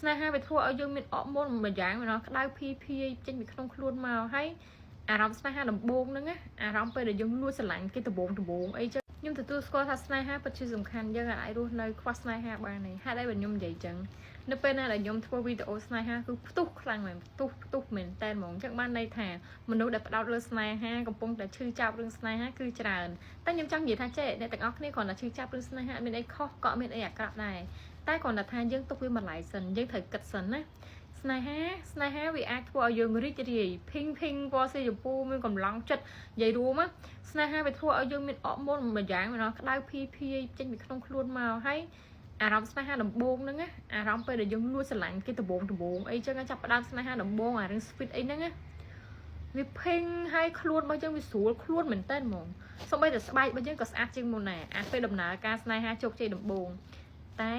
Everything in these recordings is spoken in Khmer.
ស្នេហាវាធ្វើឲ្យយើងមានអរម៉ូនមួយយ៉ាងវាក្តៅភីភីចេញពីក្នុងខ្លួនមកហើយអារម្មណ៍ស្នេហាដំបូងហ្នឹងណាអារម្មណ៍ពេលដែលយើងលួចស្រឡាញ់គេដំបូងអីចឹងខ្ញុំទទួលស្គាល់ថាស្នេហាពិតជាសំខាន់យើងអាចរស់នៅខ្វះស្នេហាបានទេហេតុអីបើខ្ញុំនិយាយចឹងនៅពេលណាដែលខ្ញុំធ្វើវីដេអូស្នេហាគឺផ្ទុះខ្លាំងមែនផ្ទុះមែនតែនហ្មងចឹងបានន័យថាមនុស្សដែលផ្ដោតលើស្នេហាកំពុងតែឈឺចាប់រឿងស្នេហាគឺច្រើនតែខ្ញុំចង់និយាយថាចេះអ្នកទាំងអស់គ្នាគ្រាន់តែឈឺចាប់រឿងស្នេហាមានអីខុសក៏មានអីអាក្រក់ដែរតែគ្រាន់តែថាយើងទុកវាបន្លាយសិនយើងត្រូវគិតសិនណាស្នេហាវាអាចធ្វើឲ្យយើងរីករាយភីងពណ៌สีชมพูមានកម្លាំងចិត្តនិយាយរួមស្នេហាវាធ្វើឲ្យយើងមានអរម៉ូនមួយយ៉ាងវាក្តៅភីភីចេញពីក្នុងខ្លួនមកហើយអារម្មណ៍ស្នេហាដំបូងហ្នឹងណាអារម្មណ៍ពេលដែលយើងលួចស្រឡាញ់គេដំបូងអីចឹងចាប់ផ្ដើមស្នេហាដំបូងអារឿង sweet អីហ្នឹងណាវាភេងហើយខ្លួនរបស់យើងវាស្រួលខ្លួនមែនតើហ្មងសូម្បីតែស្បែករបស់យើងក៏ស្អាតជាងមុនដែរអាពេលដំណើរការស្នេហាជោគជ័យដំបូងតែ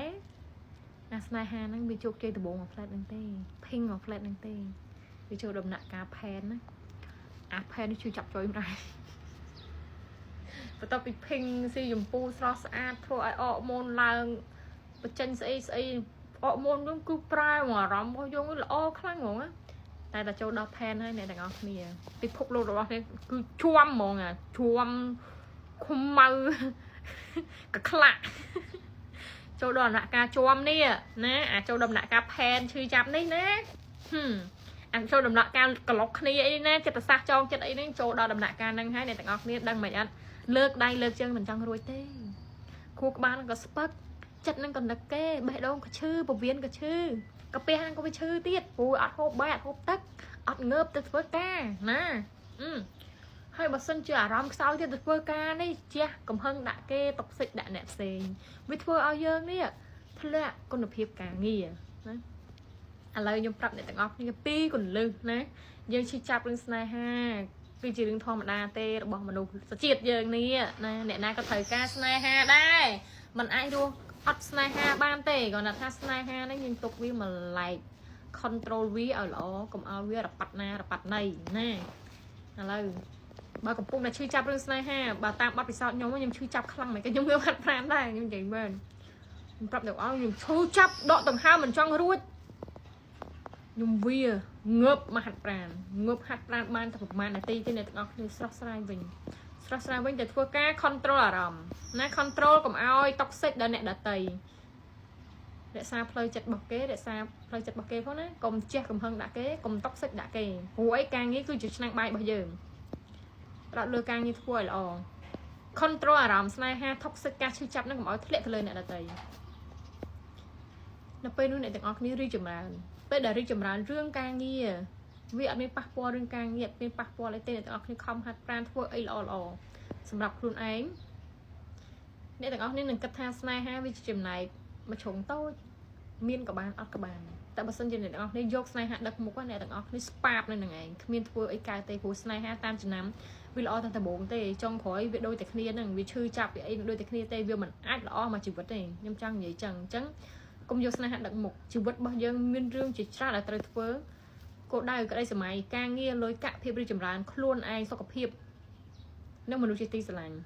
អាស្នេហាហ្នឹងវាជោគជ័យដំបូងមកផ្លែតហ្នឹងទេភេងមកផ្លែតហ្នឹងទេវាចូលដំណាក់ការផែនណាអាផែននេះជួយចាប់ចុយម្ដាយបន្ទាប់ពីភេងស៊ីជម្ពូស្រស់ស្អាតធ្វើឲ្យអរម៉ូនឡើងបញ្ចេញស្អីអរម៉ូនយើងគឺប្រែមកអារម្មណ៍របស់យើងល្អខ្លាំងហ្មងតែតែចូលដល់ផែនហើយអ្នកទាំងអស់គ្នាពិភពលោករបស់នេះគឺជួមហ្មងជួមខ្មៅកក្លាក់ចូលដល់ដំណាក់ការជួមនេះណាអាចចូលដំណាក់ការផែនឈឺចាប់នេះណាអាចចូលដំណាក់ការក្លុកគ្នាអីណាចិត្តសាស្ត្រចងចិត្តអីហ្នឹងចូលដល់ដំណាក់ការហ្នឹងហើយអ្នកទាំងអស់គ្នាដឹងមិនអត់លើកដៃលើកជើងមិនចង់រួចទេខួរក្បាលក៏ស្ពឹកចិត្តនឹងក៏នឹកគេបេះដូងក៏ឈឺពោះវៀនក៏ឈឺកាពះហ្នឹងក៏វាឈឺទៀតព្រោះអត់ហូបបាយអត់ហូបទឹកអត់ងើបទៅធ្វើការណាហើយបើសិនជាអារម្មណ៍ខ្សោយទៀតទៅធ្វើការនេះជះកំហឹងដាក់គេតុកសិចដាក់អ្នកផ្សេងវាធ្វើឲ្យយើងនេះធ្លាក់គុណភាពការងារណាឥឡូវខ្ញុំប្រាប់អ្នកទាំងអស់គ្នាពីរគន្លឹះណាយើងឈឺចាប់រឿងស្នេហាគឺជារឿងធម្មតាទេរបស់មនុស្សជាតិយើងនេះណាអ្នកណាក៏ត្រូវការស្នេហាដែរมันអាចរស់អត់ស្នេហាបានទេគ្រាន់តែថាស្នេហានេះយើងទុកវាមួយឡែក control វាឲ្យល្អកុំឲ្យវារប៉ាត់ណារប៉ាត់ណីណាឥឡូវបើកំពុងតែឈឺចាប់រឿងស្នេហាបើតាមបទពិសោធន៍ខ្ញុំឈឺចាប់ខ្លាំងមែនក៏ខ្ញុំវាហាត់ប្រាណដែរខ្ញុំនិយាយមែនខ្ញុំប្រាប់ទៅឲ្យខ្ញុំឈឺចាប់ដកដង្ហើមមិនចង់រួចខ្ញុំវាងើបមកហាត់ប្រាណបានតែប្រហែលនាទីទេអ្នកទាំងអស់គ្នាស្រស់ស្រាយវិញតែធ្វើការ control អារម្មណ៍ណា control កុំឲ្យ toxic ដល់អ្នកដទៃរក្សាផ្លូវចិត្តរបស់គេផងណាកុំជះកំហឹងដាក់គេកុំ toxic ដាក់គេព្រោះអីការងារគឺជាឆ្នាំងបាយរបស់យើងផ្ដោតលើការងារធ្វើឲ្យល្អ control អារម្មណ៍ស្នេហា toxic ការឈឺចាប់នឹងកុំឲ្យធ្លាក់ទៅលើអ្នកដទៃនៅពេលនោះអ្នកទាំងអស់គ្នារីកចម្រើនពេលដែលរីកចម្រើនរឿងការងារវាអត់មានប៉ះពាល់រឿងការងារមានប៉ះពាល់អីទេអ្នកទាំងអស់គ្នាខំហាត់ប្រាណធ្វើអីល្អសម្រាប់ខ្លួនឯងអ្នកទាំងអស់គ្នានឹងគិតថាស្នេហាវាជាចំណែកមួយជ្រុងតូចមានក៏បានអត់ក៏បានតែបើសិនជាអ្នកទាំងអស់គ្នាយកស្នេហាដឹកមុខអ្នកទាំងអស់គ្នាស្ប៉ាបនៅនឹងឯងគ្មានធ្វើអីកើតទេព្រោះស្នេហាតាមចំណាំវាល្អតែដំបូងទេចុងក្រោយវាដូចតែគ្នានឹងវាឈឺចាប់វាអីដូចតែគ្នាទេវាមិនអាចល្អមកជីវិតទេខ្ញុំចង់និយាយចឹងអញ្ចឹងកុំយកស្នេហាដឹកមុខជីវិតរបស់យើងមានរឿងជាច្រើនដែលត្រូវធ្វើគោលដៅក្តីសម័យការងារលុយកាក់ភាពរីកចម្រើនខ្លួនឯងសុខភាពនិងមនុស្សជាទីស្រឡាញ់